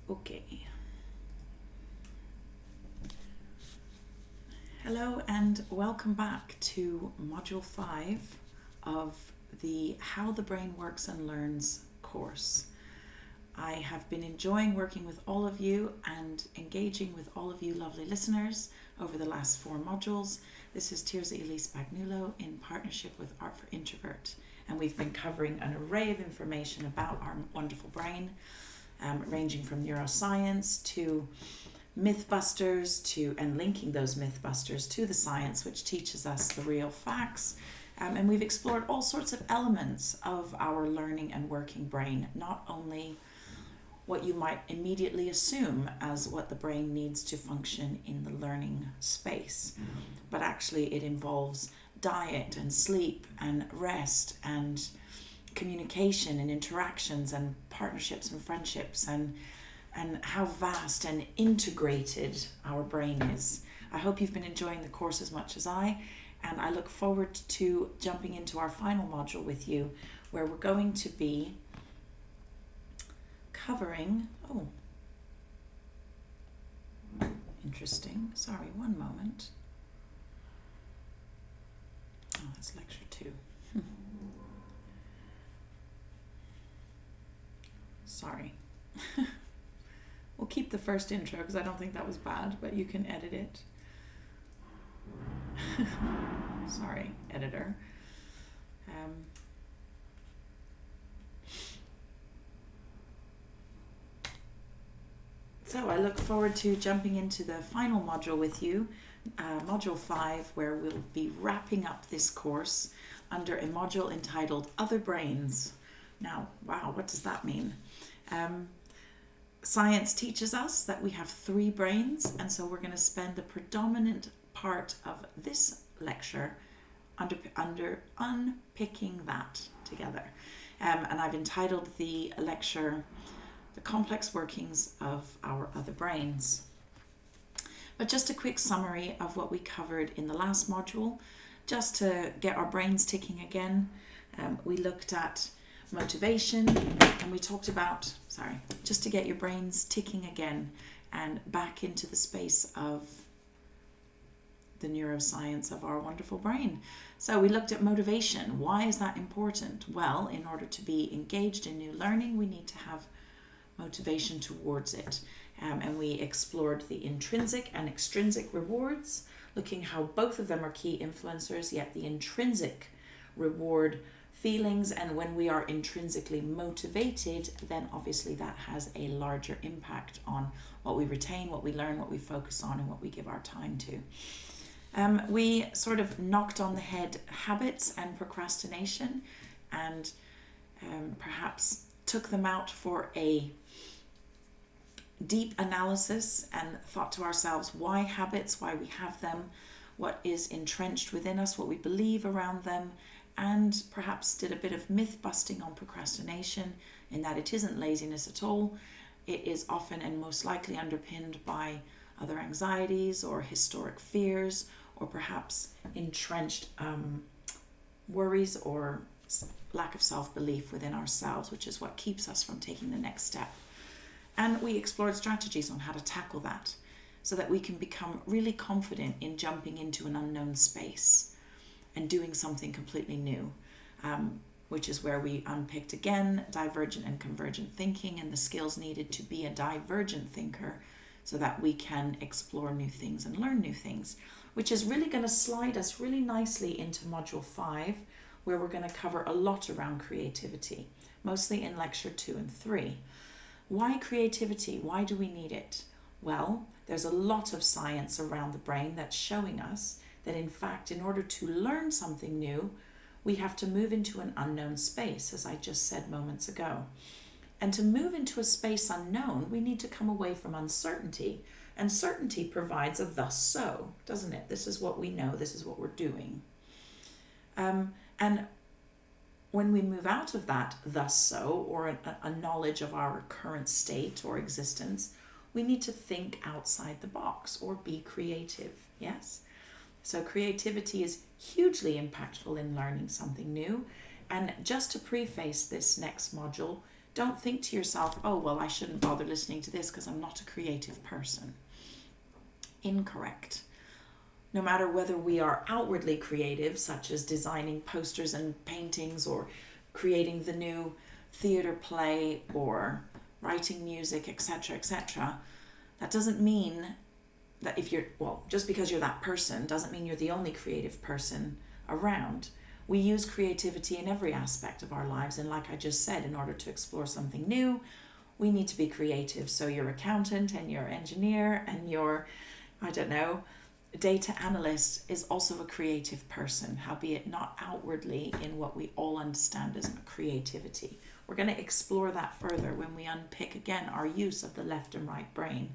Okay. Hello and welcome back to Module 5 of the How the Brain Works and Learns course. I have been enjoying working with all of you and engaging with all of you lovely listeners over the last 4 modules. This is Tirza Elise Bagnulo in partnership with Art for Introvert, and we've been covering an array of information about our wonderful brain, ranging from neuroscience to mythbusters and linking those mythbusters to the science, which teaches us the real facts. And we've explored all sorts of elements of our learning and working brain, not only what you might immediately assume as what the brain needs to function in the learning space, but actually it involves diet and sleep and rest and communication and interactions and partnerships and friendships and how vast and integrated our brain is. I hope you've been enjoying the course as much as I, and I look forward to jumping into our final module with you, where we're going to be covering, interesting, sorry, one moment. Oh, that's lecture 2. Sorry. We'll keep the first intro because I don't think that was bad, but you can edit it. Sorry, editor. So I look forward to jumping into the final module with you, module 5, where we'll be wrapping up this course under a module entitled Other Brains. Now, wow, what does that mean? Science teaches us that we have 3 brains, and so we're going to spend the predominant part of this lecture under unpicking that together. And I've entitled the lecture, The Complex Workings of Our Other Brains. But just a quick summary of what we covered in the last module, just to get our brains ticking again. We looked at motivation, and we talked about, just to get your brains ticking again and back into the space of the neuroscience of our wonderful brain. So we looked at motivation. Why is that important? Well, in order to be engaged in new learning, we need to have motivation towards it. And we explored the intrinsic and extrinsic rewards, looking how both of them are key influencers, yet the intrinsic reward feelings, and when we are intrinsically motivated, then obviously that has a larger impact on what we retain, what we learn, what we focus on, and what we give our time to. We sort of knocked on the head habits and procrastination, and perhaps took them out for a deep analysis and thought to ourselves, why habits, why we have them, what is entrenched within us, what we believe around them, and perhaps did a bit of myth busting on procrastination, in that it isn't laziness at all. It is often and most likely underpinned by other anxieties or historic fears, or perhaps entrenched worries or lack of self-belief within ourselves, which is what keeps us from taking the next step. And we explored strategies on how to tackle that so that we can become really confident in jumping into an unknown space and doing something completely new, which is where we unpicked again divergent and convergent thinking and the skills needed to be a divergent thinker so that we can explore new things and learn new things, which is really going to slide us really nicely into module 5, where we're going to cover a lot around creativity, mostly in lecture 2 and 3. Why creativity? Why do we need it? Well, there's a lot of science around the brain that's showing us that in fact, in order to learn something new, we have to move into an unknown space, as I just said moments ago. And to move into a space unknown, we need to come away from uncertainty. And certainty provides a thus so, doesn't it? This is what we know, this is what we're doing. And when we move out of that thus so, or a knowledge of our current state or existence, we need to think outside the box or be creative, yes? So creativity is hugely impactful in learning something new. And just to preface this next module, don't think to yourself, oh, well, I shouldn't bother listening to this because I'm not a creative person. Incorrect. No matter whether we are outwardly creative, such as designing posters and paintings, or creating the new theatre play, or writing music, etc., etc., that doesn't mean that just because you're that person doesn't mean you're the only creative person around. We use creativity in every aspect of our lives, and like I just said, in order to explore something new, we need to be creative. So your accountant and your engineer and your, data analyst is also a creative person, howbeit not outwardly in what we all understand as creativity. We're going to explore that further when we unpick again our use of the left and right brain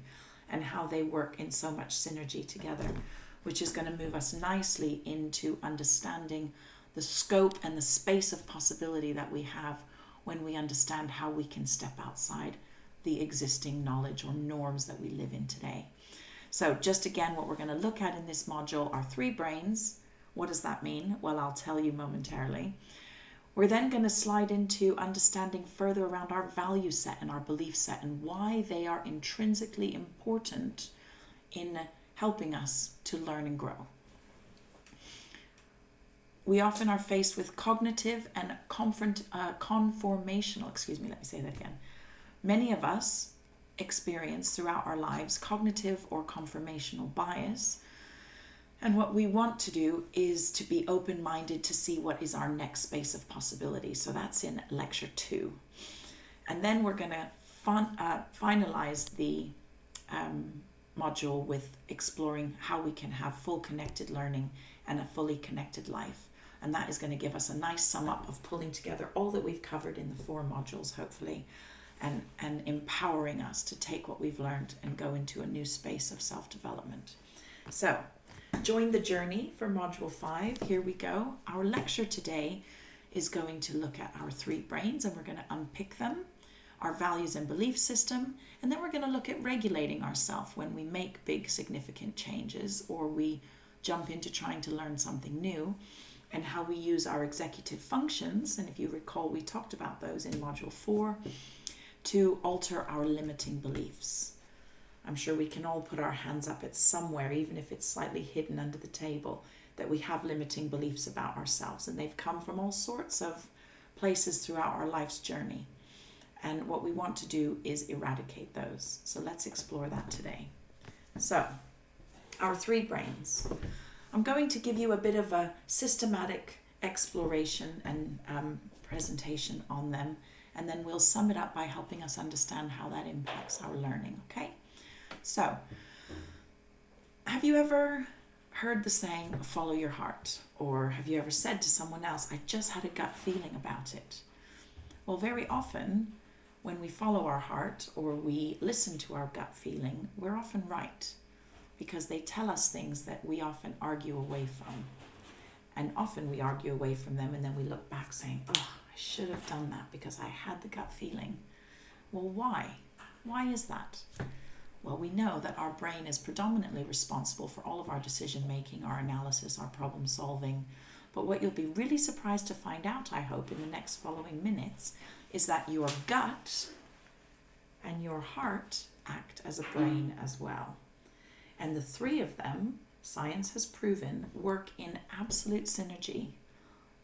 and how they work in so much synergy together, which is going to move us nicely into understanding the scope and the space of possibility that we have when we understand how we can step outside the existing knowledge or norms that we live in today. So just again, what we're going to look at in this module are 3 brains. What does that mean? Well, I'll tell you momentarily. We're then going to slide into understanding further around our value set and our belief set and why they are intrinsically important in helping us to learn and grow. We often are faced with cognitive and conformational, Many of us experience throughout our lives cognitive or conformational bias. And what we want to do is to be open-minded to see what is our next space of possibility. So that's in lecture 2. And then we're going to finalize the module with exploring how we can have full connected learning and a fully connected life. And that is going to give us a nice sum up of pulling together all that we've covered in the 4 modules, hopefully, and empowering us to take what we've learned and go into a new space of self-development. So, join the journey for Module 5. Here we go. Our lecture today is going to look at our 3 brains, and we're going to unpick them, our values and belief system, and then we're going to look at regulating ourselves when we make big, significant changes or we jump into trying to learn something new, and how we use our executive functions, and if you recall, we talked about those in Module 4, to alter our limiting beliefs. I'm sure we can all put our hands up at somewhere, even if it's slightly hidden under the table, that we have limiting beliefs about ourselves, and they've come from all sorts of places throughout our life's journey. And what we want to do is eradicate those. So let's explore that today. So, our 3 brains. I'm going to give you a bit of a systematic exploration and presentation on them, and then we'll sum it up by helping us understand how that impacts our learning, okay? So, have you ever heard the saying, follow your heart? Or have you ever said to someone else, I just had a gut feeling about it? Well, very often, when we follow our heart or we listen to our gut feeling, we're often right, because they tell us things that we often argue away from. And often we argue away from them, and then we look back saying, oh, I should have done that because I had the gut feeling. Well, why? Why is that? Well, we know that our brain is predominantly responsible for all of our decision making, our analysis, our problem solving. But what you'll be really surprised to find out, I hope, in the next following minutes, is that your gut and your heart act as a brain as well. And the 3 of them, science has proven, work in absolute synergy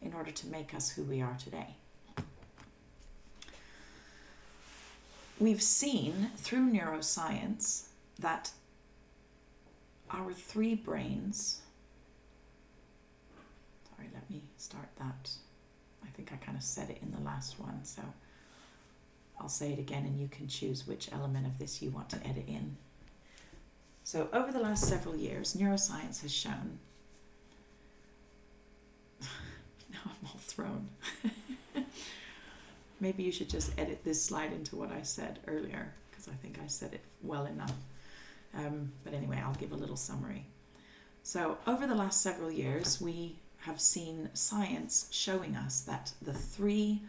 in order to make us who we are today. We've seen through neuroscience that our 3 brains, let me start that. I think I kind of said it in the last one, so I'll say it again and you can choose which element of this you want to edit in. So over the last several years, neuroscience has shown, now I'm all thrown. Maybe you should just edit this slide into what I said earlier, because I think I said it well enough. But anyway, I'll give a little summary. So over the last several years, we have seen science showing us that the 3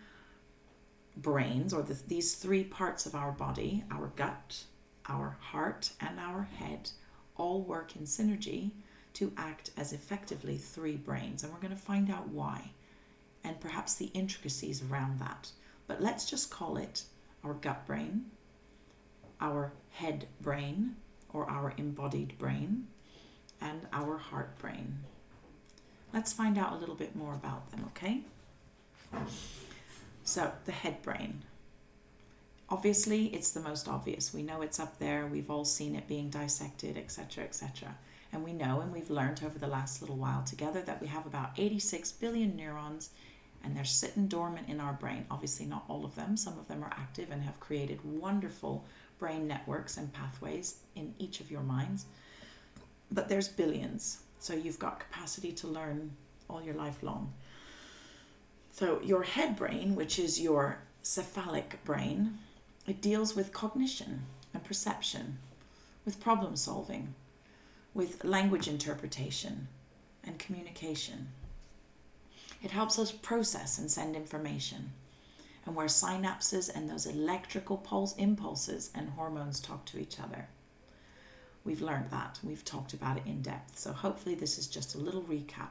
brains, or these 3 parts of our body, our gut, our heart, and our head, all work in synergy to act as effectively 3 brains. And we're going to find out why, and perhaps the intricacies around that. But let's just call it our gut brain, our head brain, or our embodied brain, and our heart brain. Let's find out a little bit more about them, okay? So, the head brain. Obviously, it's the most obvious. We know it's up there. We've all seen it being dissected, etc., etc. And we know, and we've learned over the last little while together, that we have about 86 billion neurons, and they're sitting dormant in our brain. Obviously, not all of them. Some of them are active and have created wonderful brain networks and pathways in each of your minds. But there's billions. So you've got capacity to learn all your life long. So your head brain, which is your cephalic brain, it deals with cognition and perception, with problem solving, with language interpretation and communication. It helps us process and send information, and where synapses and those electrical impulses and hormones talk to each other. We've learned that. We've talked about it in depth. So hopefully this is just a little recap.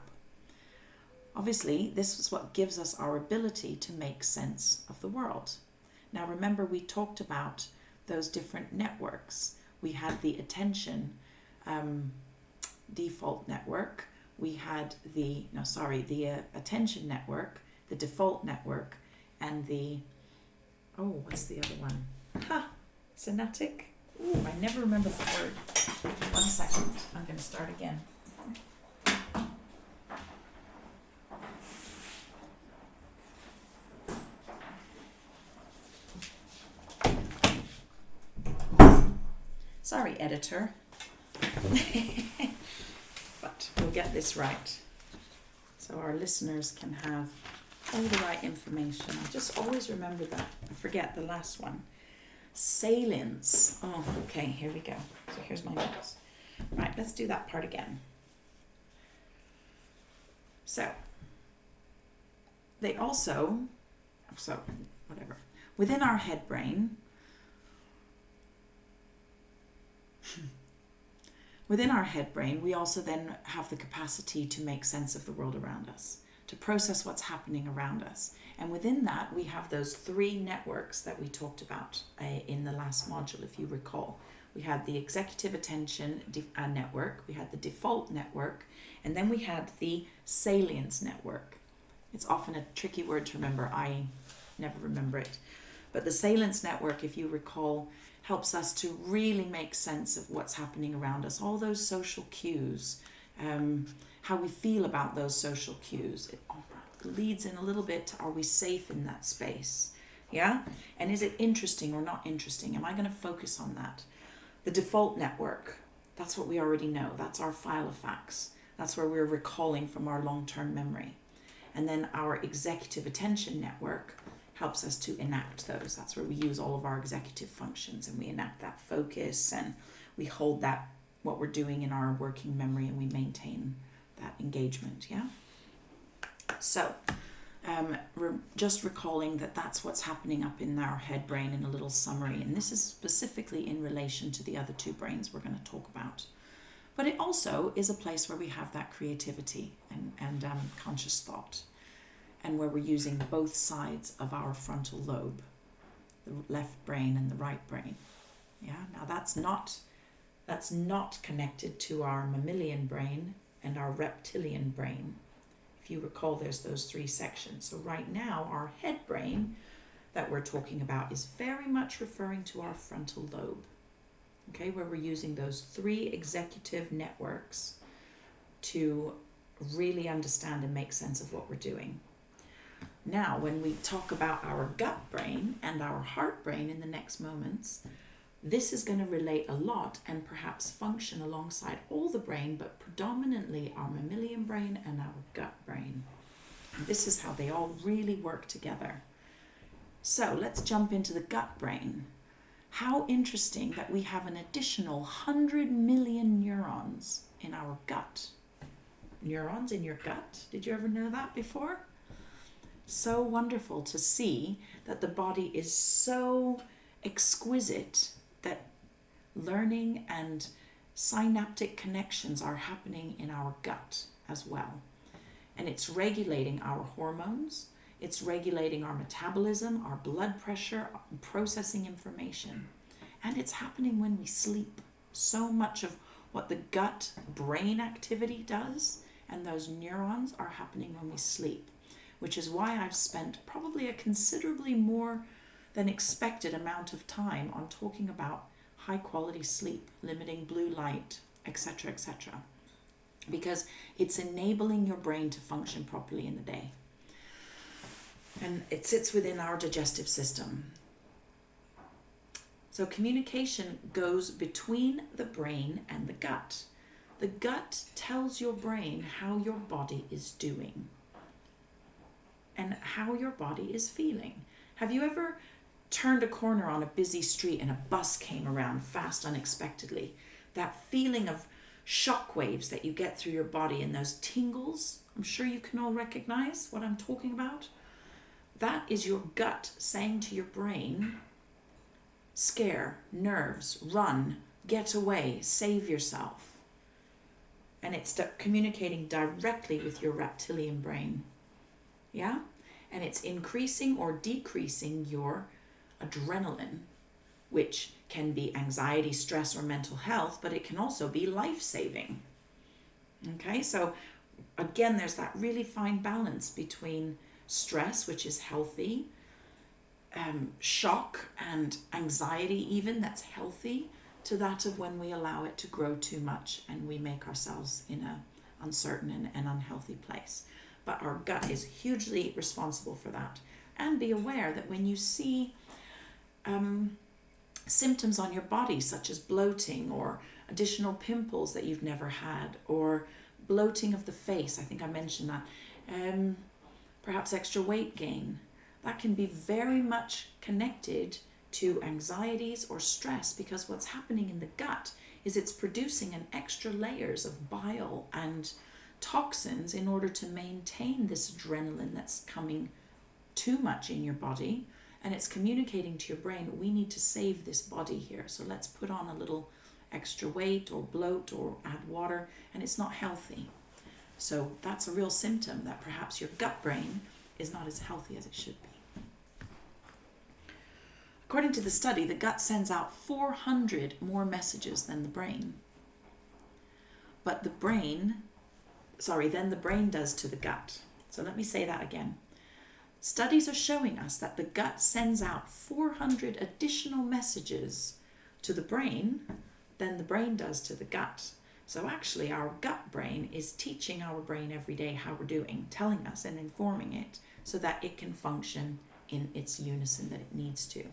Obviously, this is what gives us our ability to make sense of the world. Now remember, we talked about those different networks. We had the attention default network. We had the attention network, the default network, and what's the other one? Synaptic. Ooh, I never remember the word. 1 second. I'm going to start again. Sorry, editor. But we'll get this right, so our listeners can have all the right information. Just always remember that. I forget the last one. Salience. Oh, okay, here we go. So here's my notes. Right, let's do that part again. So, within our head brain, we also then have the capacity to make sense of the world around us, to process what's happening around us. And within that, we have those 3 networks that we talked about in the last module, if you recall. We had the executive attention network, we had the default network, and then we had the salience network. It's often a tricky word to remember. I never remember it. But the salience network, if you recall, helps us to really make sense of what's happening around us, all those social cues, how we feel about those social cues. It leads in a little bit to, are we safe in that space? Yeah? And is it interesting or not interesting? Am I going to focus on that? The default network, that's what we already know. That's our file of facts. That's where we're recalling from our long-term memory. And then our executive attention network helps us to enact those. That's where we use all of our executive functions, and we enact that focus, and we hold that, what we're doing, in our working memory, and we maintain that engagement. Yeah. So we're just recalling that that's what's happening up in our head brain in a little summary, and this is specifically in relation to the other 2 brains we're going to talk about. But it also is a place where we have that creativity and conscious thought, and where we're using both sides of our frontal lobe, the left brain and the right brain. Yeah. Now that's not connected to our mammalian brain and our reptilian brain. If you recall, there's those 3 sections. So right now, our head brain that we're talking about is very much referring to our frontal lobe. Okay, where we're using those 3 executive networks to really understand and make sense of what we're doing. Now, when we talk about our gut brain and our heart brain in the next moments, this is going to relate a lot and perhaps function alongside all the brain, but predominantly our mammalian brain and our gut brain. And this is how they all really work together. So let's jump into the gut brain. How interesting that we have an additional 100 million neurons in our gut. Neurons in your gut? Did you ever know that before? So wonderful to see that the body is so exquisite that learning and synaptic connections are happening in our gut as well. And it's regulating our hormones, It's regulating our metabolism, our blood pressure, processing information. And it's happening when we sleep. So much of what the gut brain activity does and those neurons are happening when we sleep, which is why I've spent probably a considerably more than expected amount of time on talking about high quality sleep, limiting blue light, etc., etc. Because it's enabling your brain to function properly in the day. And it sits within our digestive system. So communication goes between the brain and the gut. The gut tells your brain how your body is doing and how your body is feeling. Have you ever turned a corner on a busy street and a bus came around fast unexpectedly? That feeling of shock waves that you get through your body and those tingles, I'm sure you can all recognize what I'm talking about. That is your gut saying to your brain, scare, nerves, run, get away, save yourself. And it's communicating directly with your reptilian brain. Yeah? And it's increasing or decreasing your adrenaline, which can be anxiety, stress, or mental health, but it can also be life-saving. Okay, so again, there's that really fine balance between stress, which is healthy, shock and anxiety even, that's healthy, to that of when we allow it to grow too much and we make ourselves in an uncertain and unhealthy place. But our gut is hugely responsible for that. And be aware that when you see symptoms on your body, such as bloating or additional pimples that you've never had, or bloating of the face, I think I mentioned that, perhaps extra weight gain, that can be very much connected to anxieties or stress, because what's happening in the gut is it's producing an extra layers of bile and toxins in order to maintain this adrenaline that's coming too much in your body, and it's communicating to your brain, we need to save this body here, so let's put on a little extra weight or bloat or add water, and it's not healthy. So that's a real symptom that perhaps your gut brain is not as healthy as it should be. According to the study, the gut sends out 400 more messages than the brain. But the brain does to the gut. So let me say that again. Studies are showing us that the gut sends out 400 additional messages to the brain than the brain does to the gut. So actually our gut brain is teaching our brain every day how we're doing, telling us and informing it so that it can function in its unison that it needs to.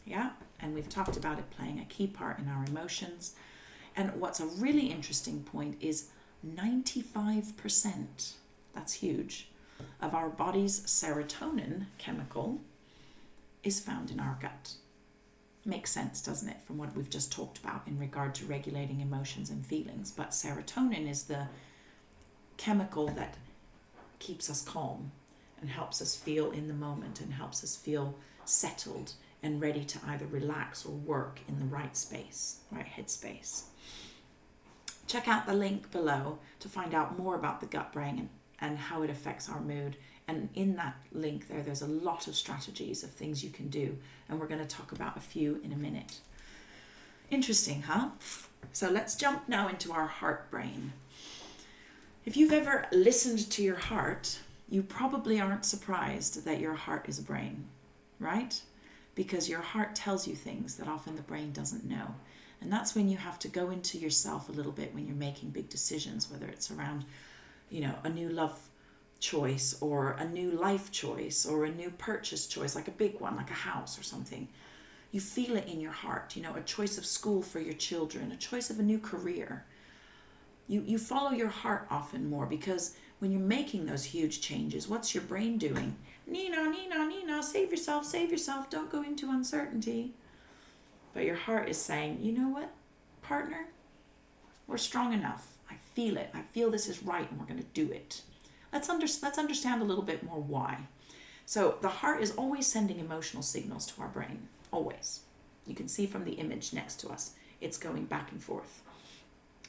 Yeah, and we've talked about it playing a key part in our emotions. And what's a really interesting point is 95%, that's huge, of our body's serotonin chemical is found in our gut. Makes sense, doesn't it, from what we've just talked about in regard to regulating emotions and feelings. But serotonin is the chemical that keeps us calm and helps us feel in the moment and helps us feel settled and ready to either relax or work in the right space, right headspace. Check out the link below to find out more about the gut brain and how it affects our mood. And in that link there's a lot of strategies of things you can do. And we're going to talk about a few in a minute. Interesting, huh? So let's jump now into our heart brain. If you've ever listened to your heart, you probably aren't surprised that your heart is a brain, right? Because your heart tells you things that often the brain doesn't know. And that's when you have to go into yourself a little bit when you're making big decisions, whether it's around, a new love choice or a new life choice or a new purchase choice, like a big one, like a house or something. You feel it in your heart, a choice of school for your children, a choice of a new career. You follow your heart often more, because when you're making those huge changes, what's your brain doing? Nina, save yourself, don't go into uncertainty. But your heart is saying, you know what, partner? We're strong enough. I feel it. I feel this is right and we're going to do it. Let's understand a little bit more why. So the heart is always sending emotional signals to our brain. Always. You can see from the image next to us. It's going back and forth.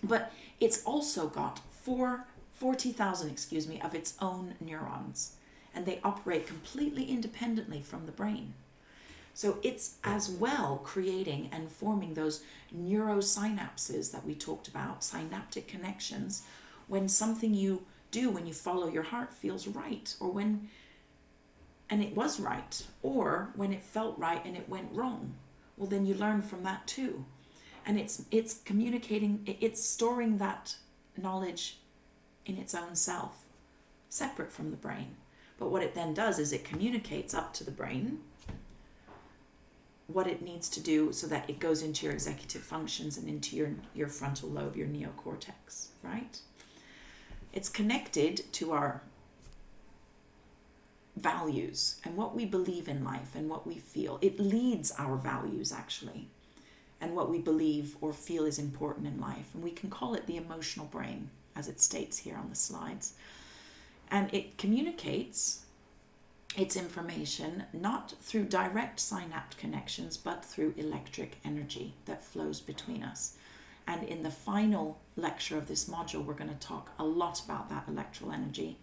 But it's also got 40,000 of its own neurons. and they operate completely independently from the brain. So it's as well creating and forming those neurosynapses that we talked about, synaptic connections, when something you do when you follow your heart feels right, or when, and it was right, or when it felt right and it went wrong. Well, then you learn from that too. And it's communicating, it's storing that knowledge in its own self, separate from the brain. But what it then does is it communicates up to the brain what it needs to do so that it goes into your executive functions and into your frontal lobe, your neocortex, right? It's connected to our values and what we believe in life and what we feel. It leads our values, actually, and what we believe or feel is important in life. And we can call it the emotional brain, as it states here on the slides. And it communicates its information not through direct synapse connections, but through electric energy that flows between us. And in the final lecture of this module, we're going to talk a lot about that electrical energy,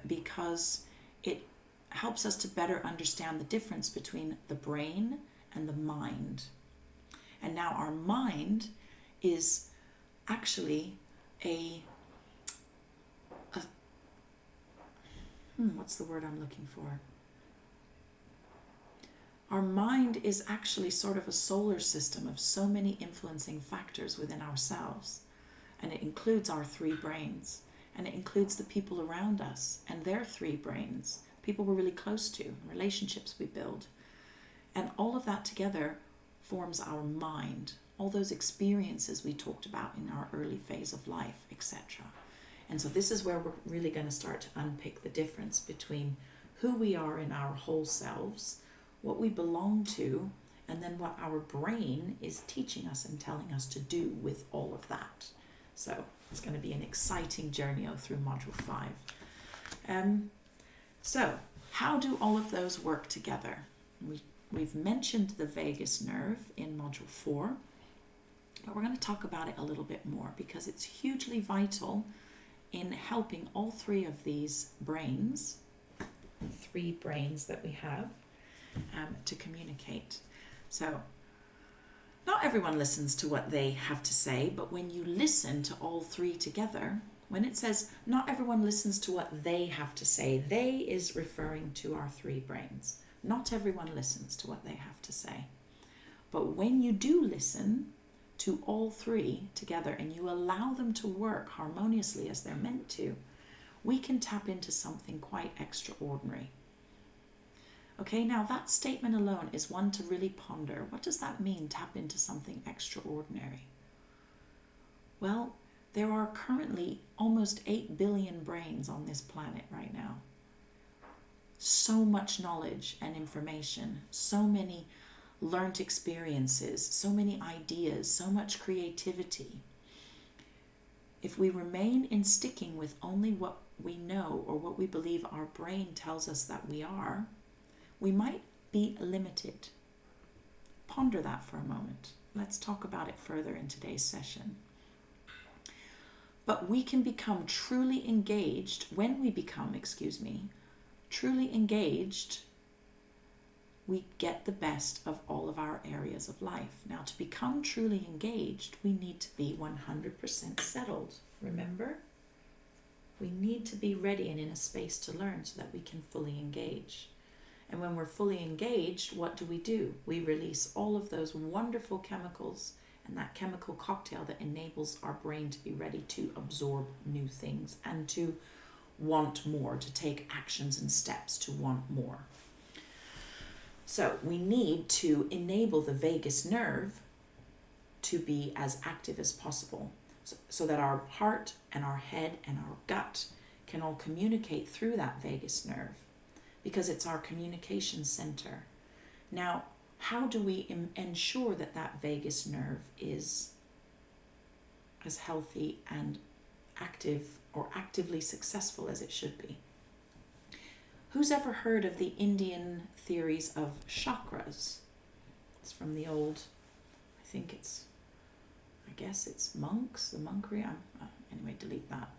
because it helps us to better understand the difference between the brain and the mind. And now our mind is actually what's the word I'm looking for? Our mind is actually sort of a solar system of so many influencing factors within ourselves. And it includes our three brains. And it includes the people around us and their three brains, people we're really close to, relationships we build. And all of that together forms our mind, all those experiences we talked about in our early phase of life, etc. And so this is where we're really going to start to unpick the difference between who we are in our whole selves, what we belong to, and then what our brain is teaching us and telling us to do with all of that. So it's going to be an exciting journey through Module 5. So how do all of those work together? We've mentioned the vagus nerve in Module 4, but we're going to talk about it a little bit more because it's hugely vital in helping all three of these brains, three brains that we have, to communicate. So not everyone listens to what they have to say, but when you listen to all three together, when it says not everyone listens to what they have to say, they is referring to our three brains. Not everyone listens to what they have to say. But when you do listen to all three together and you allow them to work harmoniously as they're meant to, we can tap into something quite extraordinary. Okay, now that statement alone is one to really ponder. What does that mean, tap into something extraordinary? Well, there are currently almost 8 billion brains on this planet right now. So much knowledge and information, so many learned experiences, so many ideas, so much creativity. If we remain in sticking with only what we know or what we believe our brain tells us that we are, we might be limited. Ponder that for a moment. Let's talk about it further in today's session. But we can become truly engaged. When we become, truly engaged, we get the best of all of our areas of life. Now, to become truly engaged, we need to be 100% settled. Remember? We need to be ready and in a space to learn so that we can fully engage. And when we're fully engaged, what do? We release all of those wonderful chemicals and that chemical cocktail that enables our brain to be ready to absorb new things and to want more, to take actions and steps to want more. So we need to enable the vagus nerve to be as active as possible so that our heart and our head and our gut can all communicate through that vagus nerve, because it's our communication center. Now, how do we ensure that that vagus nerve is as healthy and active or actively successful as it should be? Who's ever heard of the Indian theories of chakras? It's from the old, I guess it's monks, the monkery. Anyway, delete that.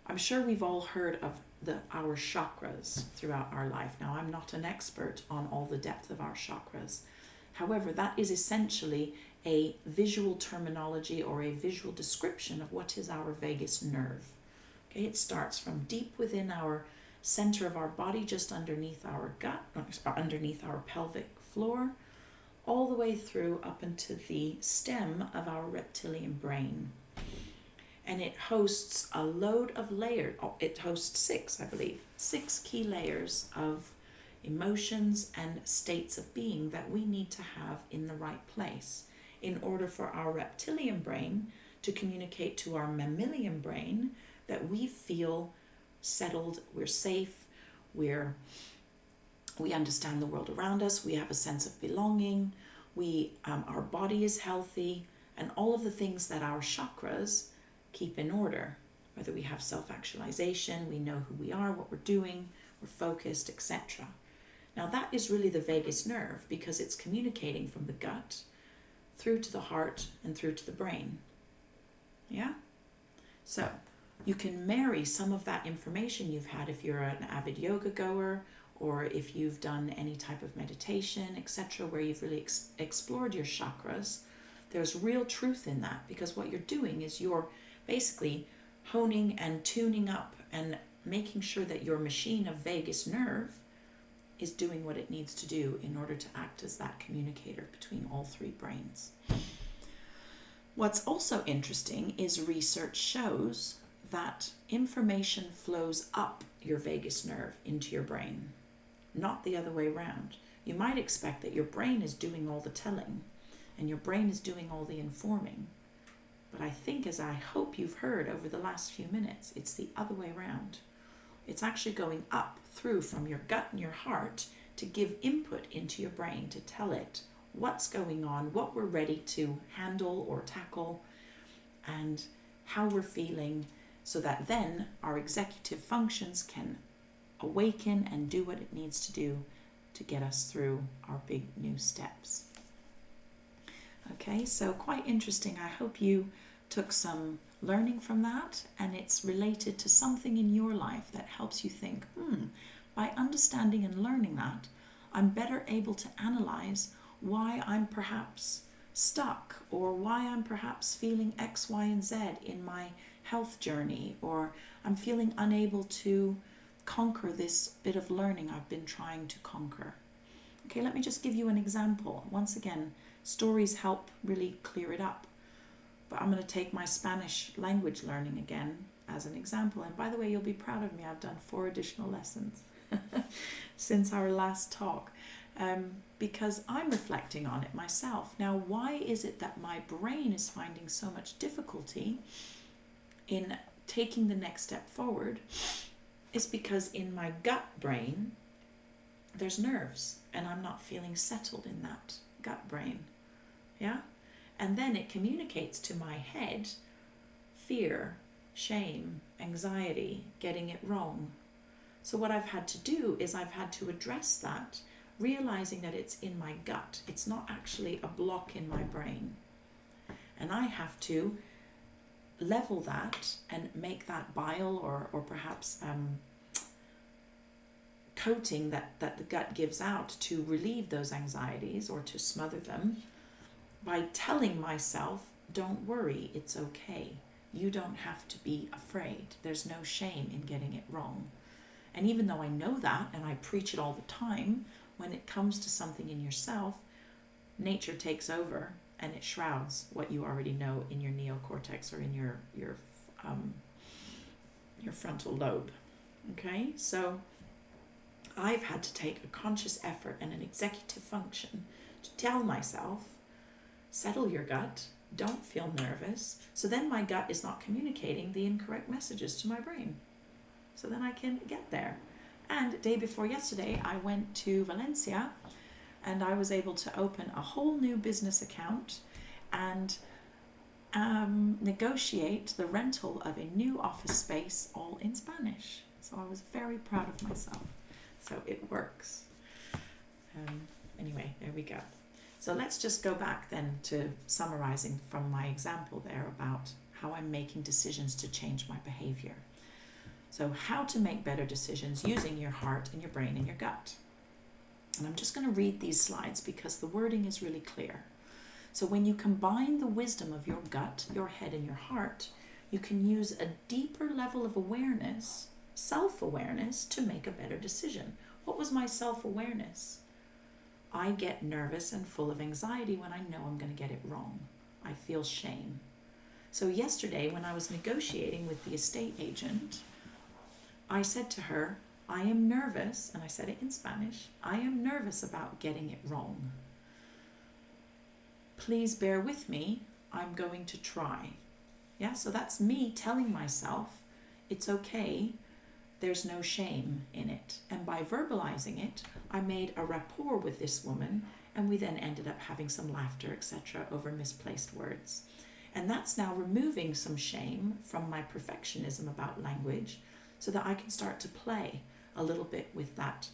I'm sure we've all heard of our chakras throughout our life. Now, I'm not an expert on all the depth of our chakras. However, that is essentially a visual terminology or a visual description of what is our vagus nerve. Okay, it starts from deep within our center of our body, just underneath our gut, or underneath our pelvic floor, all the way through up into the stem of our reptilian brain. And it hosts a load of layers. It hosts 6, I believe, 6 key layers of emotions and states of being that we need to have in the right place in order for our reptilian brain to communicate to our mammalian brain that we feel settled, we're safe, we understand the world around us, we have a sense of belonging, our body is healthy, and all of the things that our chakras keep in order. Whether we have self-actualization, we know who we are, what we're doing, we're focused, etc. Now that is really the vagus nerve, because it's communicating from the gut through to the heart and through to the brain. Yeah? So you can marry some of that information you've had if you're an avid yoga goer, or if you've done any type of meditation, etc., where you've really explored your chakras. There's real truth in that, because what you're doing is you're basically honing and tuning up and making sure that your machine of vagus nerve is doing what it needs to do in order to act as that communicator between all 3 brains. What's also interesting is research shows that information flows up your vagus nerve into your brain, not the other way around. You might expect that your brain is doing all the telling and your brain is doing all the informing. But I think, as I hope you've heard over the last few minutes, it's the other way around. It's actually going up through from your gut and your heart to give input into your brain, to tell it what's going on, what we're ready to handle or tackle, and how we're feeling, so that then our executive functions can awaken and do what it needs to do to get us through our big new steps. Okay, so quite interesting. I hope you took some learning from that, and it's related to something in your life that helps you think, by understanding and learning that, I'm better able to analyze why I'm perhaps stuck, or why I'm perhaps feeling X, Y, and Z in my health journey, or I'm feeling unable to conquer this bit of learning I've been trying to conquer. Okay, let me just give you an example. Once again, stories help really clear it up. But I'm going to take my Spanish language learning again as an example. And by the way, you'll be proud of me. I've done 4 additional lessons since our last talk, because I'm reflecting on it myself. Now, why is it that my brain is finding so much difficulty in taking the next step forward? It's because in my gut brain, there's nerves, and I'm not feeling settled in that gut brain. Yeah? And then it communicates to my head fear, shame, anxiety, getting it wrong. So what I've had to do is I've had to address that, realizing that it's in my gut. It's not actually a block in my brain. And I have to level that and make that bile or perhaps coating that the gut gives out to relieve those anxieties or to smother them, by telling myself, don't worry, it's okay. You don't have to be afraid. There's no shame in getting it wrong. And even though I know that, and I preach it all the time, when it comes to something in yourself, nature takes over and it shrouds what you already know in your neocortex or in your frontal lobe. Okay, so I've had to take a conscious effort and an executive function to tell myself, settle your gut, don't feel nervous. So then my gut is not communicating the incorrect messages to my brain. So then I can get there. And day before yesterday, I went to Valencia and I was able to open a whole new business account and negotiate the rental of a new office space all in Spanish. So I was very proud of myself. So it works. Anyway, there we go. So let's just go back then to summarizing from my example there about how I'm making decisions to change my behavior. So how to make better decisions using your heart and your brain and your gut. And I'm just going to read these slides because the wording is really clear. So when you combine the wisdom of your gut, your head, and your heart, you can use a deeper level of awareness, self-awareness, to make a better decision. What was my self-awareness? I get nervous and full of anxiety when I know I'm going to get it wrong. I feel shame. So yesterday, when I was negotiating with the estate agent, I said to her, I am nervous, and I said it in Spanish, I am nervous about getting it wrong. Please bear with me, I'm going to try. Yeah, so that's me telling myself, it's okay, there's no shame in it. And by verbalizing it, I made a rapport with this woman, and we then ended up having some laughter, etc., over misplaced words. And that's now removing some shame from my perfectionism about language so that I can start to play a little bit with that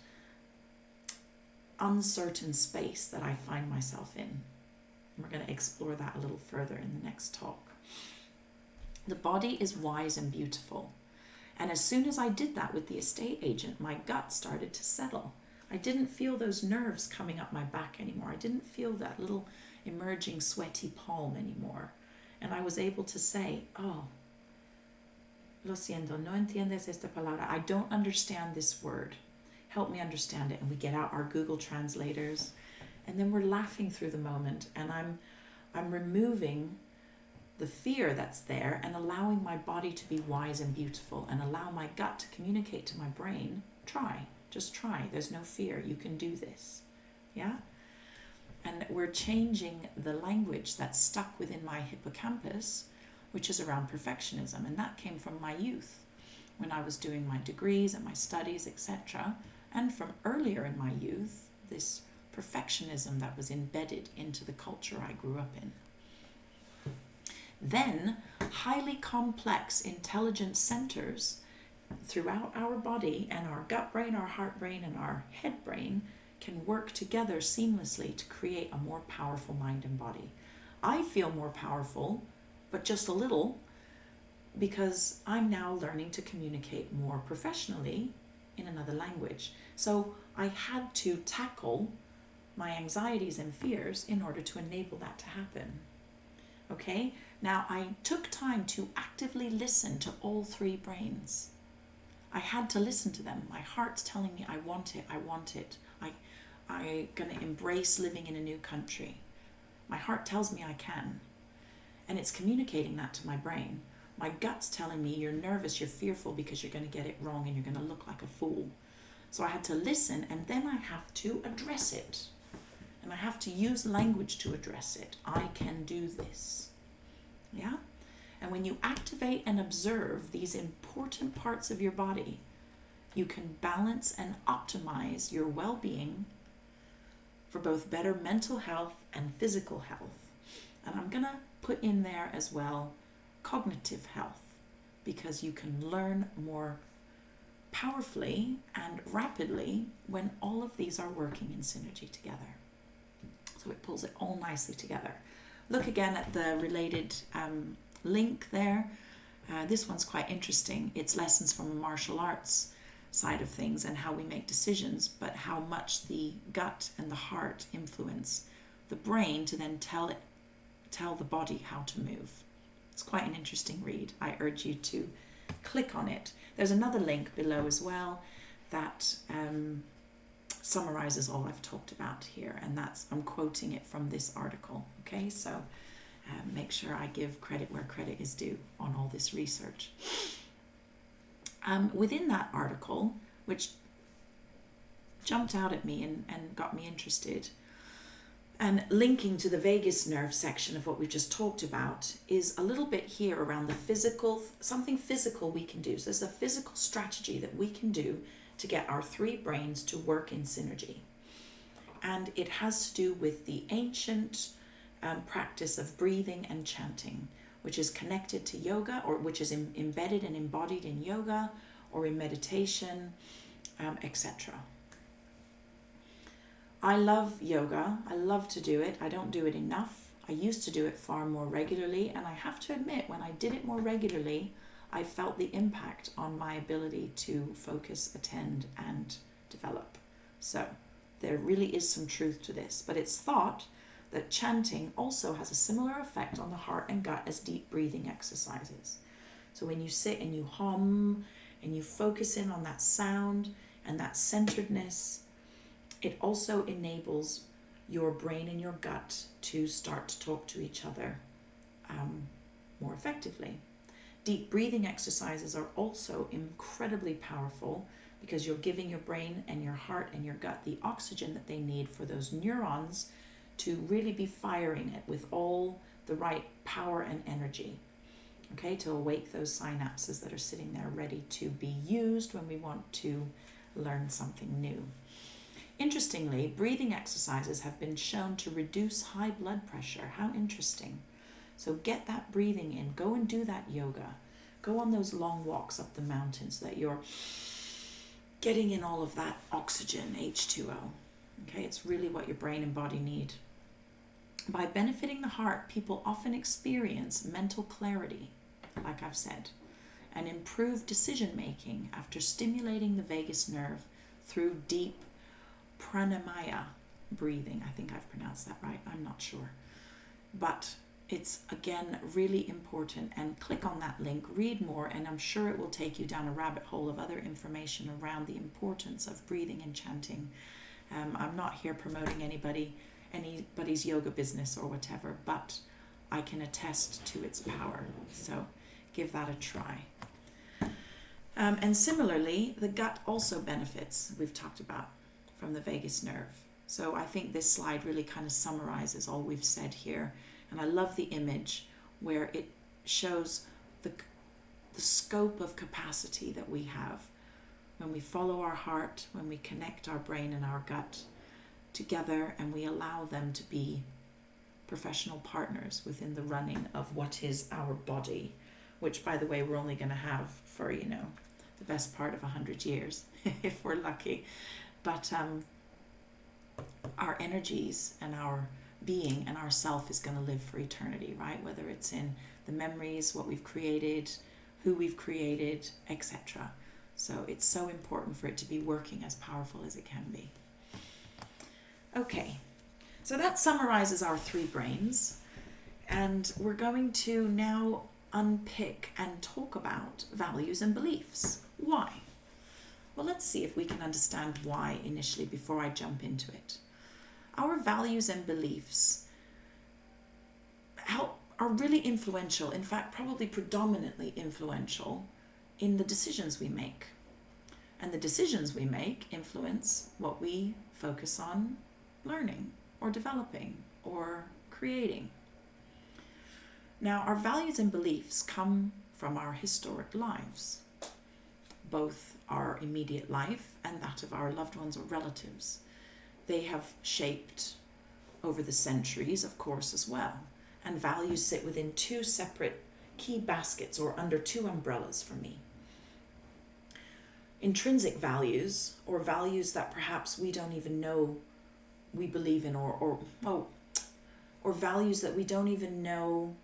uncertain space that I find myself in. And we're going to explore that a little further in the next talk. The body is wise and beautiful. And as soon as I did that with the estate agent, my gut started to settle. I didn't feel those nerves coming up my back anymore. I didn't feel that little emerging sweaty palm anymore. And I was able to say, oh, lo siento, no entiendes esta palabra. I don't understand this word. Help me understand it. And we get out our Google translators. And then we're laughing through the moment. And I'm removing the fear that's there and allowing my body to be wise and beautiful and allow my gut to communicate to my brain, try, just try. There's no fear. You can do this. Yeah? And we're changing the language that's stuck within my hippocampus, which is around perfectionism. And that came from my youth when I was doing my degrees and my studies, etc. And from earlier in my youth, this perfectionism that was embedded into the culture I grew up in. Then highly complex intelligence centers throughout our body and our gut brain, our heart brain, and our head brain can work together seamlessly to create a more powerful mind and body. I feel more powerful, but just a little, because I'm now learning to communicate more professionally in another language. So I had to tackle my anxieties and fears in order to enable that to happen. Okay? Now, I took time to actively listen to all three brains. I had to listen to them. My heart's telling me, I want it, I want it. I'm going to embrace living in a new country. My heart tells me I can. And it's communicating that to my brain. My gut's telling me, you're nervous, you're fearful because you're going to get it wrong and you're going to look like a fool. So I had to listen, and then I have to address it. And I have to use language to address it. I can do this. Yeah? And when you activate and observe these important parts of your body, you can balance and optimize your well-being for both better mental health and physical health. And I'm going to put in there as well cognitive health, because you can learn more powerfully and rapidly when all of these are working in synergy together. So it pulls it all nicely together. Look again at the related link there. This one's quite interesting. It's lessons from a martial arts side of things and how we make decisions, but how much the gut and the heart influence the brain to then tell the body how to move. It's quite an interesting read. I urge you to click on it. There's another link below as well that summarizes all I've talked about here, and I'm quoting it from this article. Okay, so make sure I give credit where credit is due on all this research. Within that article, which jumped out at me and got me interested, and linking to the vagus nerve section of what we've just talked about, is a little bit here around the physical, something physical we can do. So there's a physical strategy that we can do to get our three brains to work in synergy. And it has to do with the ancient practice of breathing and chanting, which is connected to yoga, or which is embedded and embodied in yoga or in meditation, etc. I love yoga. I love to do it. I don't do it enough. I used to do it far more regularly, and I have to admit, when I did it more regularly, I felt the impact on my ability to focus, attend, and develop. So there really is some truth to this, but it's thought that chanting also has a similar effect on the heart and gut as deep breathing exercises. So when you sit and you hum and you focus in on that sound and that centeredness, it also enables your brain and your gut to start to talk to each other more effectively. Deep breathing exercises are also incredibly powerful because you're giving your brain and your heart and your gut the oxygen that they need for those neurons to really be firing it with all the right power and energy, okay, to awake those synapses that are sitting there ready to be used when we want to learn something new. Interestingly, breathing exercises have been shown to reduce high blood pressure. How interesting. So get that breathing in. Go and do that yoga. Go on those long walks up the mountain so that you're getting in all of that oxygen, H2O. Okay, it's really what your brain and body need. By benefiting the heart, people often experience mental clarity, like I've said, and improved decision making after stimulating the vagus nerve through deep pranamaya breathing. I think I've pronounced that right. I'm not sure. But it's, again, really important. And click on that link, read more, and I'm sure it will take you down a rabbit hole of other information around the importance of breathing and chanting. I'm not here promoting anybody's yoga business or whatever, but I can attest to its power. So give that a try. And similarly, the gut also benefits, we've talked about, from the vagus nerve. So I think this slide really kind of summarizes all we've said here. And I love the image where it shows the scope of capacity that we have when we follow our heart, when we connect our brain and our gut together, and we allow them to be professional partners within the running of what is our body, which, by the way, we're only going to have for, the best part of 100 years, if we're lucky. But our energies and our being and our self is going to live for eternity, right? Whether it's in the memories, what we've created, who we've created, etc. So it's so important for it to be working as powerful as it can be. Okay, so that summarizes our three brains, and we're going to now unpick and talk about values and beliefs. Why? Well, let's see if we can understand why initially before I jump into it. Our values and beliefs are really influential, in fact, probably predominantly influential in the decisions we make. And the decisions we make influence what we focus on learning or developing or creating. Now, our values and beliefs come from our historic lives, both our immediate life and that of our loved ones or relatives. They have shaped over the centuries, of course, as well. And values sit within two separate key baskets or under two umbrellas for me. Intrinsic values, or values that perhaps we don't even know we believe in, or values that we don't even know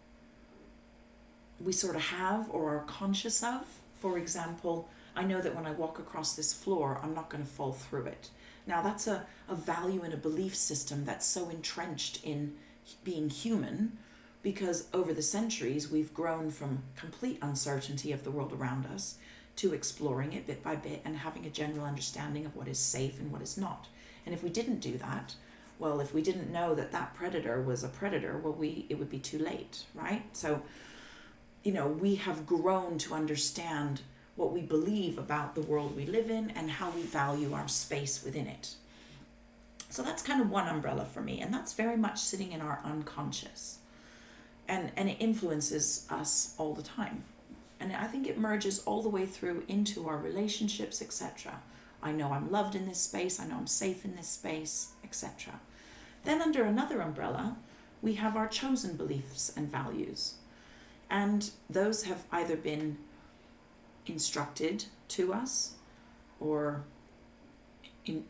we sort of have or are conscious of. For example, I know that when I walk across this floor, I'm not going to fall through it. Now, that's a value and a belief system that's so entrenched in being human, because over the centuries, we've grown from complete uncertainty of the world around us to exploring it bit by bit and having a general understanding of what is safe and what is not. And if we didn't do that, well, if we didn't know that that predator was a predator, well, it would be too late, right? So, we have grown to understand what we believe about the world we live in and how we value our space within it. So that's kind of one umbrella for me, and that's very much sitting in our unconscious. And it influences us all the time. And I think it merges all the way through into our relationships, etc. I know I'm loved in this space, I know I'm safe in this space, etc. Then under another umbrella, we have our chosen beliefs and values. And those have either been instructed to us or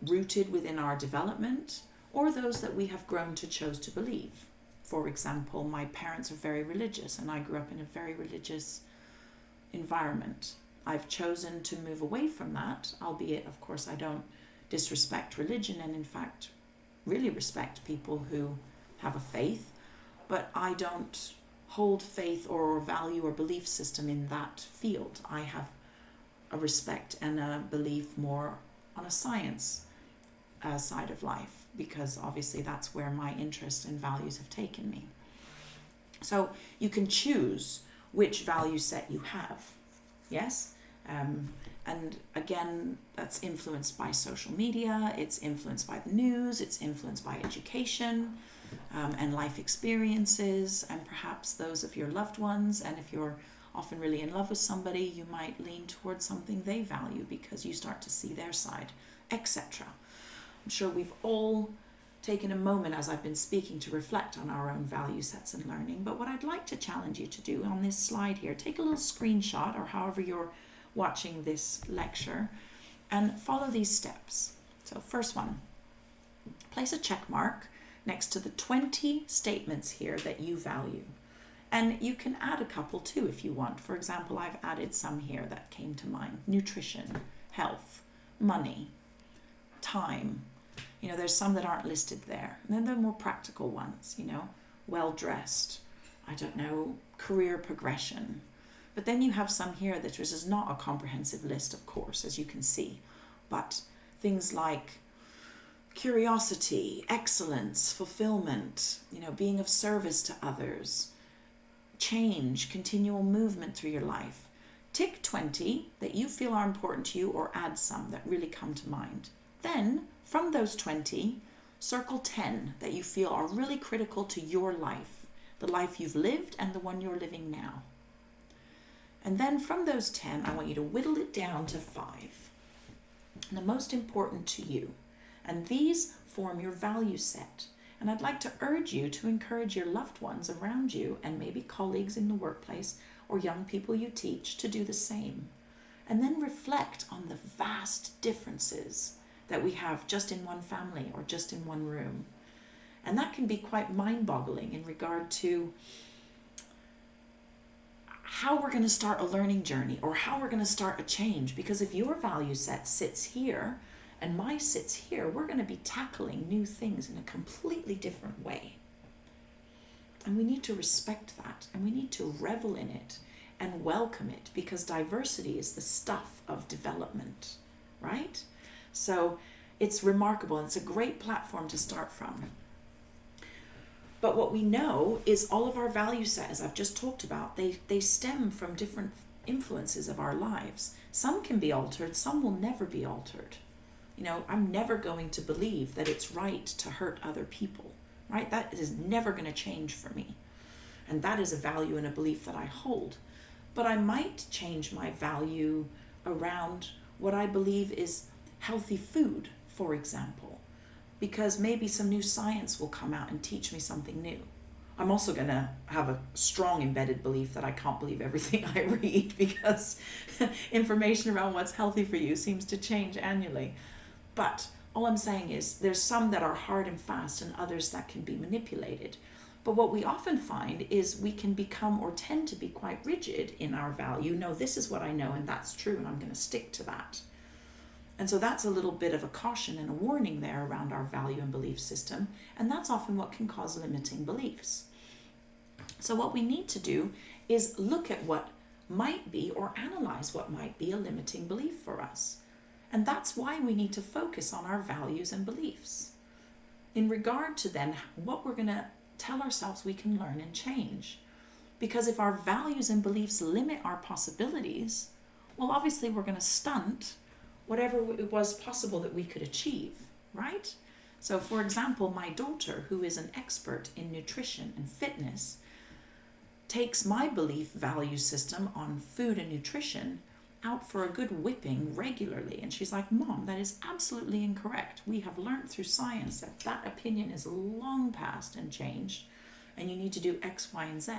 rooted within our development, or those that we have grown to choose to believe. For example, my parents are very religious, and I grew up in a very religious environment. I've chosen to move away from that, albeit, of course, I don't disrespect religion, and in fact, really respect people who have a faith, but I don't hold faith or value or belief system in that field. I have a respect and a belief more on a science side of life, because obviously that's where my interests and values have taken me. So you can choose which value set you have, yes? And again, that's influenced by social media, it's influenced by the news, it's influenced by education and life experiences, and perhaps those of your loved ones. And if you're often really in love with somebody, you might lean towards something they value because you start to see their side, etc. I'm sure we've all taken a moment as I've been speaking to reflect on our own value sets and learning. But what I'd like to challenge you to do on this slide here, take a little screenshot, or however you're watching this lecture, and follow these steps. So first one, place a check mark next to the 20 statements here that you value. And you can add a couple too if you want. For example, I've added some here that came to mind: nutrition, health, money, time. You know, there's some that aren't listed there. And then there are more practical ones, you know, well-dressed, I don't know, career progression. But then you have some here that is not a comprehensive list, of course, as you can see. But things like curiosity, excellence, fulfillment, you know, being of service to others, change, continual movement through your life. Tick 20 that you feel are important to you, or add some that really come to mind. Then, from those 20, circle 10 that you feel are really critical to your life, the life you've lived and the one you're living now. And then from those 10, I want you to whittle it down to 5, the most important to you. And these form your value set. And I'd like to urge you to encourage your loved ones around you, and maybe colleagues in the workplace or young people you teach, to do the same. And then reflect on the vast differences that we have just in one family or just in one room. And that can be quite mind-boggling in regard to how we're going to start a learning journey, or how we're going to start a change. Because if your value set sits here and mine sits here, we're going to be tackling new things in a completely different way. And we need to respect that, and we need to revel in it and welcome it, because diversity is the stuff of development, right? So it's remarkable, and it's a great platform to start from. But what we know is all of our value set, as I've just talked about, they stem from different influences of our lives. Some can be altered, some will never be altered. You know, I'm never going to believe that it's right to hurt other people, right? That is never going to change for me. And that is a value and a belief that I hold. But I might change my value around what I believe is healthy food, for example, because maybe some new science will come out and teach me something new. I'm also going to have a strong embedded belief that I can't believe everything I read, because information around what's healthy for you seems to change annually. But all I'm saying is there's some that are hard and fast, and others that can be manipulated. But what we often find is we can become, or tend to be, quite rigid in our value. No, this is what I know, and that's true, and I'm going to stick to that. And so that's a little bit of a caution and a warning there around our value and belief system. And that's often what can cause limiting beliefs. So what we need to do is look at what might be, or analyze what might be, a limiting belief for us. And that's why we need to focus on our values and beliefs in regard to then what we're going to tell ourselves we can learn and change. Because if our values and beliefs limit our possibilities, well, obviously we're going to stunt whatever it was possible that we could achieve, right? So for example, my daughter, who is an expert in nutrition and fitness, takes my belief value system on food and nutrition out for a good whipping regularly. And she's like, Mom, that is absolutely incorrect. We have learned through science that that opinion is long past and changed, and you need to do X, Y, and Z.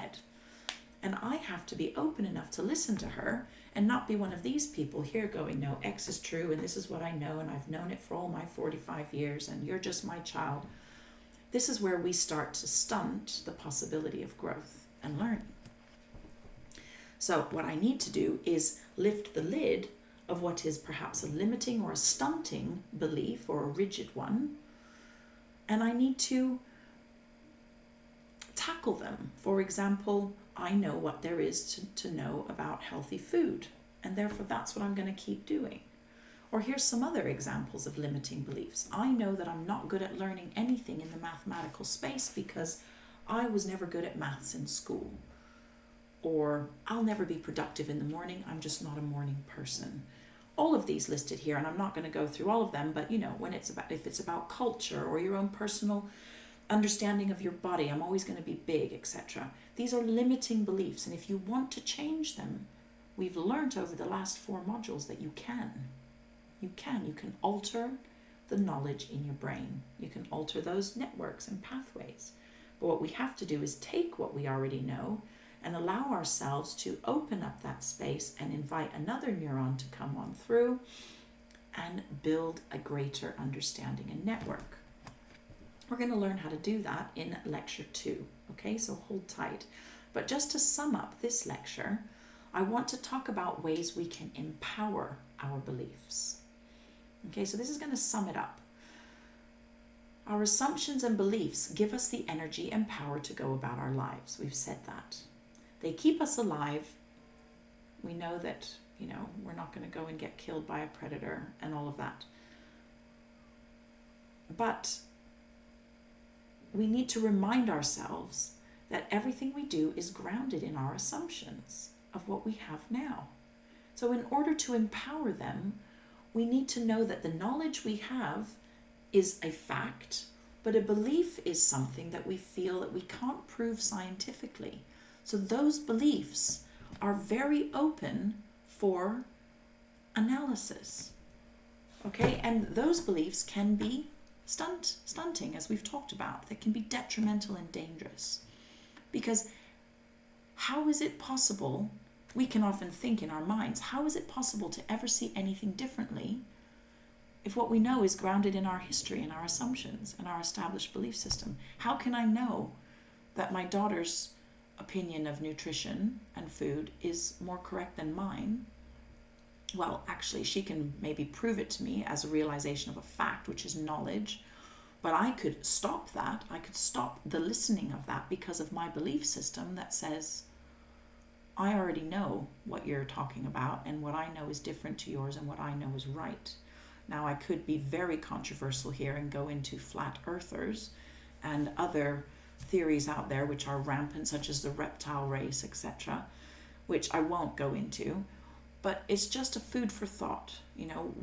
And I have to be open enough to listen to her and not be one of these people here going, no, X is true, and this is what I know, and I've known it for all my 45 years, and you're just my child. This is where we start to stunt the possibility of growth and learning. So what I need to do is lift the lid of what is perhaps a limiting or a stunting belief or a rigid one, and I need to tackle them. For example, I know what there is to know about healthy food, and therefore that's what I'm going to keep doing. Or here's some other examples of limiting beliefs. I know that I'm not good at learning anything in the mathematical space because I was never good at maths in school. Or I'll never be productive in the morning, I'm just not a morning person. All of these listed here, and I'm not going to go through all of them, but if it's about culture or your own personal understanding of your body, I'm always going to be big, etc. These are limiting beliefs, and if you want to change them, we've learned over the last 4 modules that you can. You can alter the knowledge in your brain. You can alter those networks and pathways. But what we have to do is take what we already know and allow ourselves to open up that space and invite another neuron to come on through and build a greater understanding and network. We're going to learn how to do that in lecture 2. Okay, so hold tight. But just to sum up this lecture, I want to talk about ways we can empower our beliefs. Okay, so this is going to sum it up. Our assumptions and beliefs give us the energy and power to go about our lives. We've said that. They keep us alive. We know that, we're not going to go and get killed by a predator and all of that. But we need to remind ourselves that everything we do is grounded in our assumptions of what we have now. So in order to empower them, we need to know that the knowledge we have is a fact, but a belief is something that we feel that we can't prove scientifically. So those beliefs are very open for analysis. Okay, and those beliefs can be stunting, as we've talked about. They can be detrimental and dangerous. Because how is it possible, we can often think in our minds, how is it possible to ever see anything differently if what we know is grounded in our history and our assumptions and our established belief system? How can I know that my daughter's opinion of nutrition and food is more correct than mine? Well, actually, she can maybe prove it to me as a realization of a fact, which is knowledge, but I could stop that. I could stop the listening of that because of my belief system that says, I already know what you're talking about, and what I know is different to yours, and what I know is right. Now, I could be very controversial here and go into flat earthers and other theories out there which are rampant, such as the reptile race, etc., which I won't go into. But it's just a food for thought.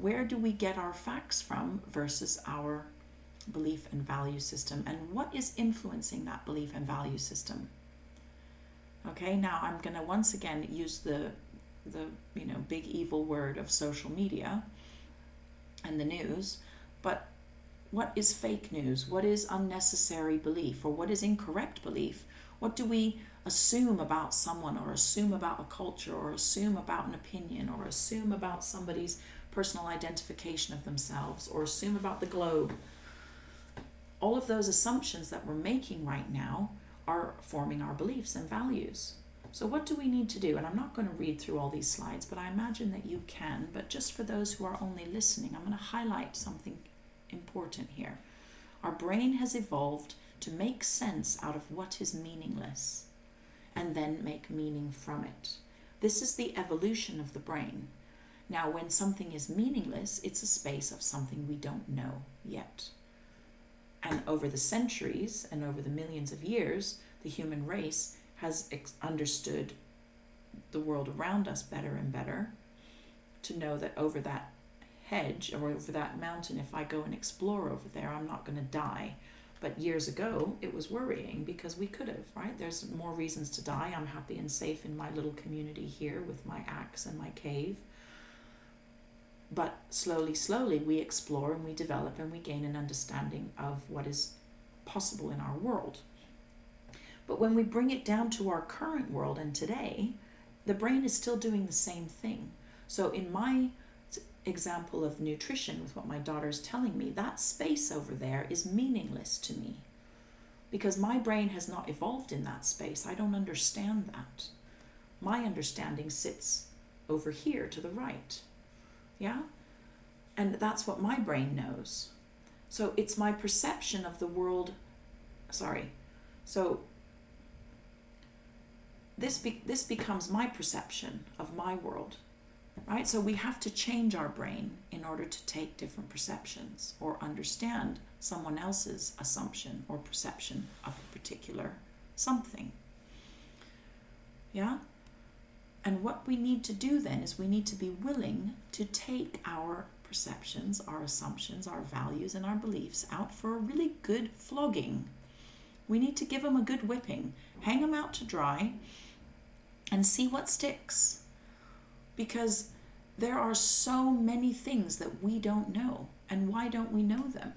Where do we get our facts from versus our belief and value system, and what is influencing that belief and value system? Okay, now I'm going to once again use the big evil word of social media and the news, but what is fake news? What is unnecessary belief, or what is incorrect belief? What do we assume about someone, or assume about a culture, or assume about an opinion, or assume about somebody's personal identification of themselves, or assume about the globe? All of those assumptions that we're making right now are forming our beliefs and values. So what do we need to do? And I'm not going to read through all these slides, but I imagine that you can. But just for those who are only listening, I'm going to highlight something important here. Our brain has evolved to make sense out of what is meaningless and then make meaning from it. This is the evolution of the brain. Now, when something is meaningless, it's a space of something we don't know yet. And over the centuries and over the millions of years, the human race has understood the world around us better and better, to know that over that hedge or over that mountain, if I go and explore over there, I'm not going to die. But years ago, it was worrying because we could have, right? There's more reasons to die. I'm happy and safe in my little community here with my axe and my cave. But slowly, we explore and we develop and we gain an understanding of what is possible in our world. But when we bring it down to our current world and today, the brain is still doing the same thing. So in my example of nutrition, with what my daughter's telling me, that space over there is meaningless to me because my brain has not evolved in that space. I don't understand that. My understanding sits over here to the right. Yeah? And that's what my brain knows. So it's my perception of the world. So this becomes my perception of my world, right? So we have to change our brain in order to take different perceptions or understand someone else's assumption or perception of a particular something. Yeah? And what we need to do then is we need to be willing to take our perceptions, our assumptions, our values, and our beliefs out for a really good flogging. We need to give them a good whipping, hang them out to dry, and see what sticks. Because there are so many things that we don't know. And why don't we know them?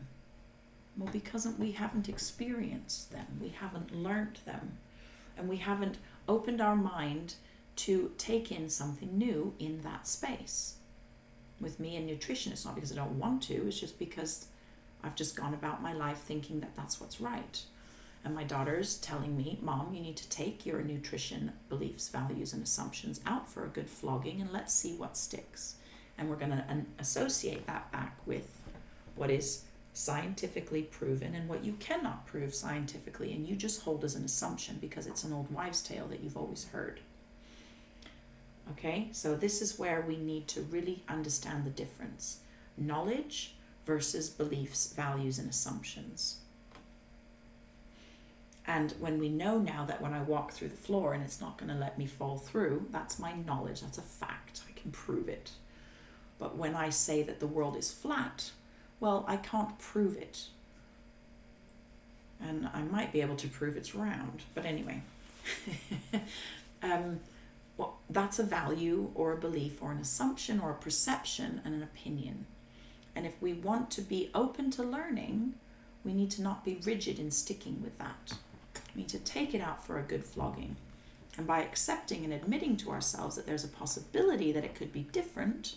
Well, because we haven't experienced them, we haven't learnt them, and we haven't opened our mind to take in something new in that space. With me in nutrition, it's not because I don't want to, it's just because I've just gone about my life thinking that that's what's right. And my daughter's telling me, Mom, you need to take your nutrition beliefs, values, and assumptions out for a good flogging and let's see what sticks. And we're going to associate that back with what is scientifically proven and what you cannot prove scientifically, and you just hold as an assumption because it's an old wives' tale that you've always heard. Okay, so this is where we need to really understand the difference. Knowledge versus beliefs, values, and assumptions. And when we know now that when I walk through the floor and it's not going to let me fall through, that's my knowledge, that's a fact, I can prove it. But when I say that the world is flat, well, I can't prove it. And I might be able to prove it's round, but anyway. Well, that's a value or a belief or an assumption or a perception and an opinion. And if we want to be open to learning, we need to not be rigid in sticking with that. We need to take it out for a good flogging. And by accepting and admitting to ourselves that there's a possibility that it could be different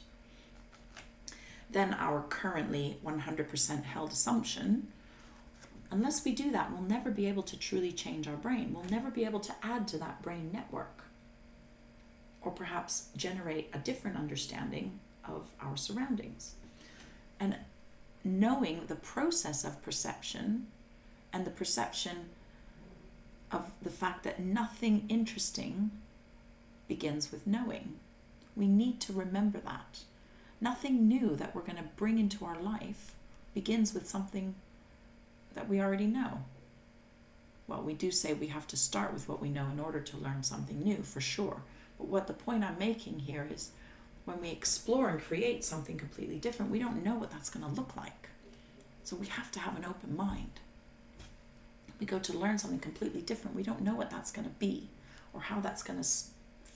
than our currently 100% held assumption, unless we do that, we'll never be able to truly change our brain. We'll never be able to add to that brain network, or perhaps generate a different understanding of our surroundings. And knowing the process of perception and the perception of the fact that nothing interesting begins with knowing. We need to remember that. Nothing new that we're going to bring into our life begins with something that we already know. Well, we do say we have to start with what we know in order to learn something new, for sure. But what the point I'm making here is when we explore and create something completely different, we don't know what that's going to look like. So we have to have an open mind. We go to learn something completely different, we don't know what that's going to be or how that's going to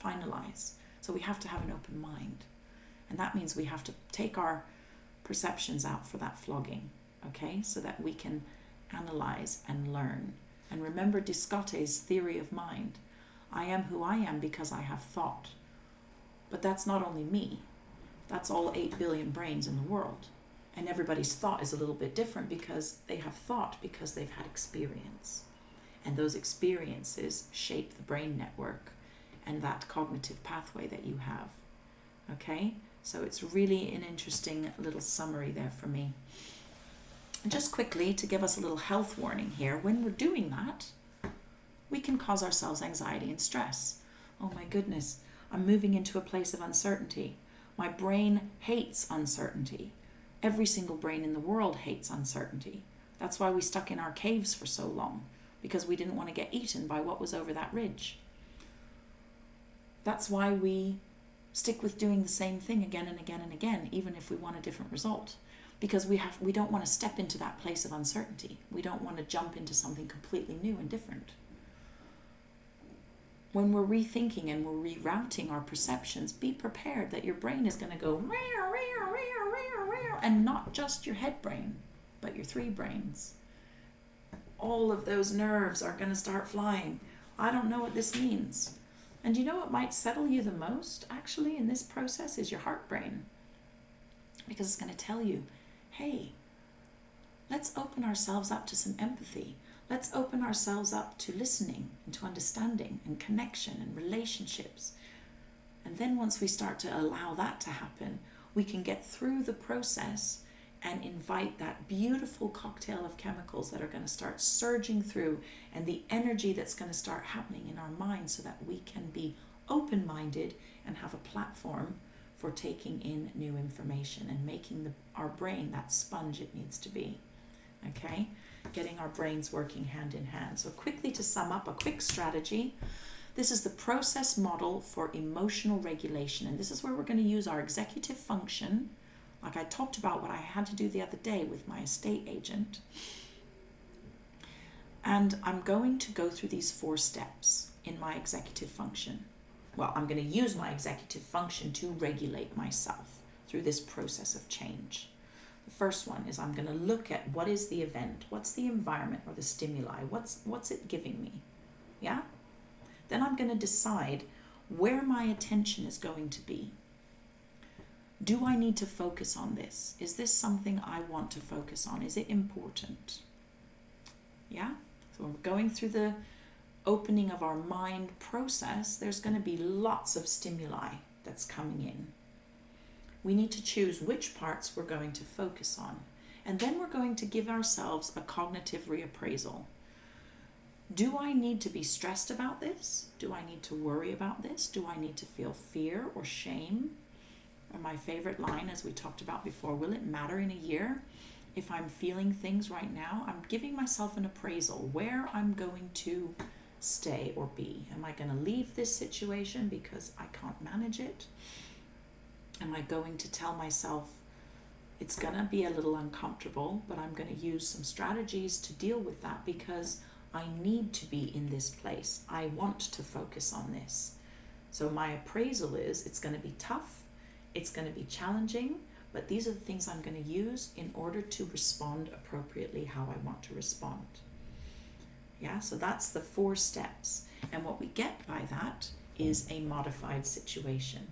finalize. So we have to have an open mind. And that means we have to take our perceptions out for that flogging, okay? So that we can analyze and learn. And remember Descartes' theory of mind. I am who I am because I have thought. But that's not only me. That's all 8 billion brains in the world. And everybody's thought is a little bit different because they have thought because they've had experience. And those experiences shape the brain network and that cognitive pathway that you have. Okay? So it's really an interesting little summary there for me. And just quickly, to give us a little health warning here, when we're doing that, we can cause ourselves anxiety and stress. Oh my goodness, I'm moving into a place of uncertainty. My brain hates uncertainty. Every single brain in the world hates uncertainty. That's why we stuck in our caves for so long, because we didn't want to get eaten by what was over that ridge. That's why we stick with doing the same thing again and again and again, even if we want a different result. Because we don't want to step into that place of uncertainty. We don't want to jump into something completely new and different. When we're rethinking and we're rerouting our perceptions, be prepared that your brain is going to go and not just your head brain, but your 3 brains. All of those nerves are going to start flying. I don't know what this means. And you know what might settle you the most, actually, in this process is your heart brain. Because it's going to tell you, hey, let's open ourselves up to some empathy. Let's open ourselves up to listening and to understanding and connection and relationships. And then once we start to allow that to happen, we can get through the process and invite that beautiful cocktail of chemicals that are going to start surging through, and the energy that's going to start happening in our minds, so that we can be open-minded and have a platform for taking in new information and making our brain that sponge it needs to be. Okay? Getting our brains working hand in hand. So quickly, to sum up, a quick strategy. This is the process model for emotional regulation, and this is where we're going to use our executive function, like I talked about what I had to do the other day with my estate agent. And I'm going to go through these 4 steps in my executive function. Well, I'm going to use my executive function to regulate myself through this process of change. The first one is I'm going to look at what is the event, what's the environment or the stimuli, what's it giving me, yeah? Then I'm going to decide where my attention is going to be. Do I need to focus on this? Is this something I want to focus on? Is it important? Yeah? So when we're going through the opening of our mind process, there's going to be lots of stimuli that's coming in. We need to choose which parts we're going to focus on. And then we're going to give ourselves a cognitive reappraisal. Do I need to be stressed about this? Do I need to worry about this? Do I need to feel fear or shame? Or my favorite line, as we talked about before, will it matter in a year if I'm feeling things right now? I'm giving myself an appraisal where I'm going to stay or be. Am I going to leave this situation because I can't manage it? Am I going to tell myself it's going to be a little uncomfortable, but I'm going to use some strategies to deal with that because I need to be in this place. I want to focus on this. So my appraisal is it's going to be tough. It's going to be challenging, but these are the things I'm going to use in order to respond appropriately how I want to respond. Yeah, so that's the 4 steps. And what we get by that is a modified situation.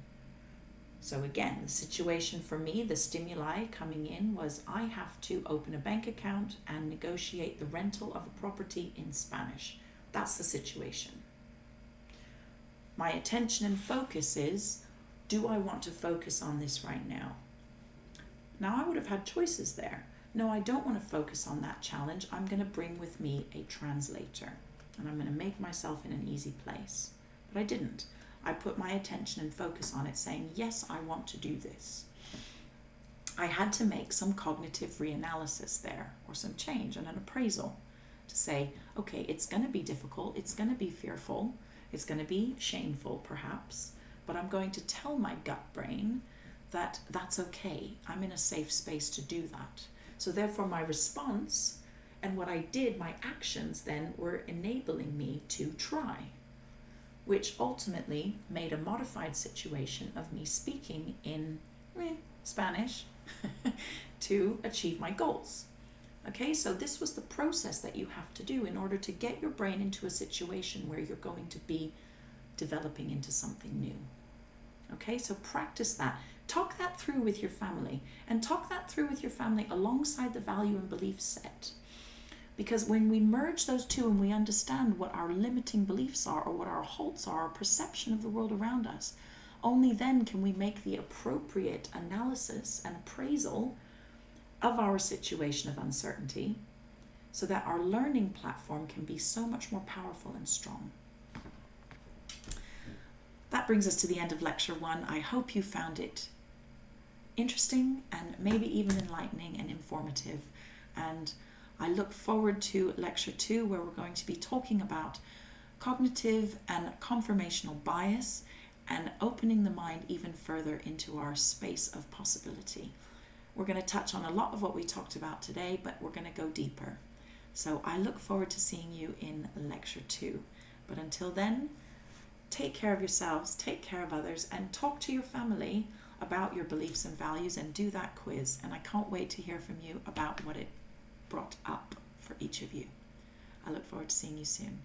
So again, the situation for me, the stimuli coming in was I have to open a bank account and negotiate the rental of a property in Spanish. That's the situation. My attention and focus is, do I want to focus on this right now? Now I would have had choices there. No, I don't want to focus on that challenge. I'm going to bring with me a translator and I'm going to make myself in an easy place. But I didn't. I put my attention and focus on it, saying, yes, I want to do this. I had to make some cognitive reanalysis there, or some change and an appraisal to say, okay, it's going to be difficult, it's going to be fearful, it's going to be shameful perhaps, but I'm going to tell my gut brain that that's okay. I'm in a safe space to do that. So therefore my response and what I did, my actions then were enabling me to try, which ultimately made a modified situation of me speaking in Spanish to achieve my goals. Okay, so this was the process that you have to do in order to get your brain into a situation where you're going to be developing into something new. Okay, so practice that. Talk that through with your family, and talk that through with your family alongside the value and belief set. Because when we merge those two and we understand what our limiting beliefs are, or what our halts are, our perception of the world around us, only then can we make the appropriate analysis and appraisal of our situation of uncertainty, so that our learning platform can be so much more powerful and strong. That brings us to the end of lecture 1. I hope you found it interesting and maybe even enlightening and informative. And I look forward to lecture 2, where we're going to be talking about cognitive and confirmational bias and opening the mind even further into our space of possibility. We're going to touch on a lot of what we talked about today, but we're going to go deeper. So I look forward to seeing you in lecture 2. But until then, take care of yourselves, take care of others, and talk to your family about your beliefs and values, and do that quiz. And I can't wait to hear from you about what it brought up for each of you. I look forward to seeing you soon.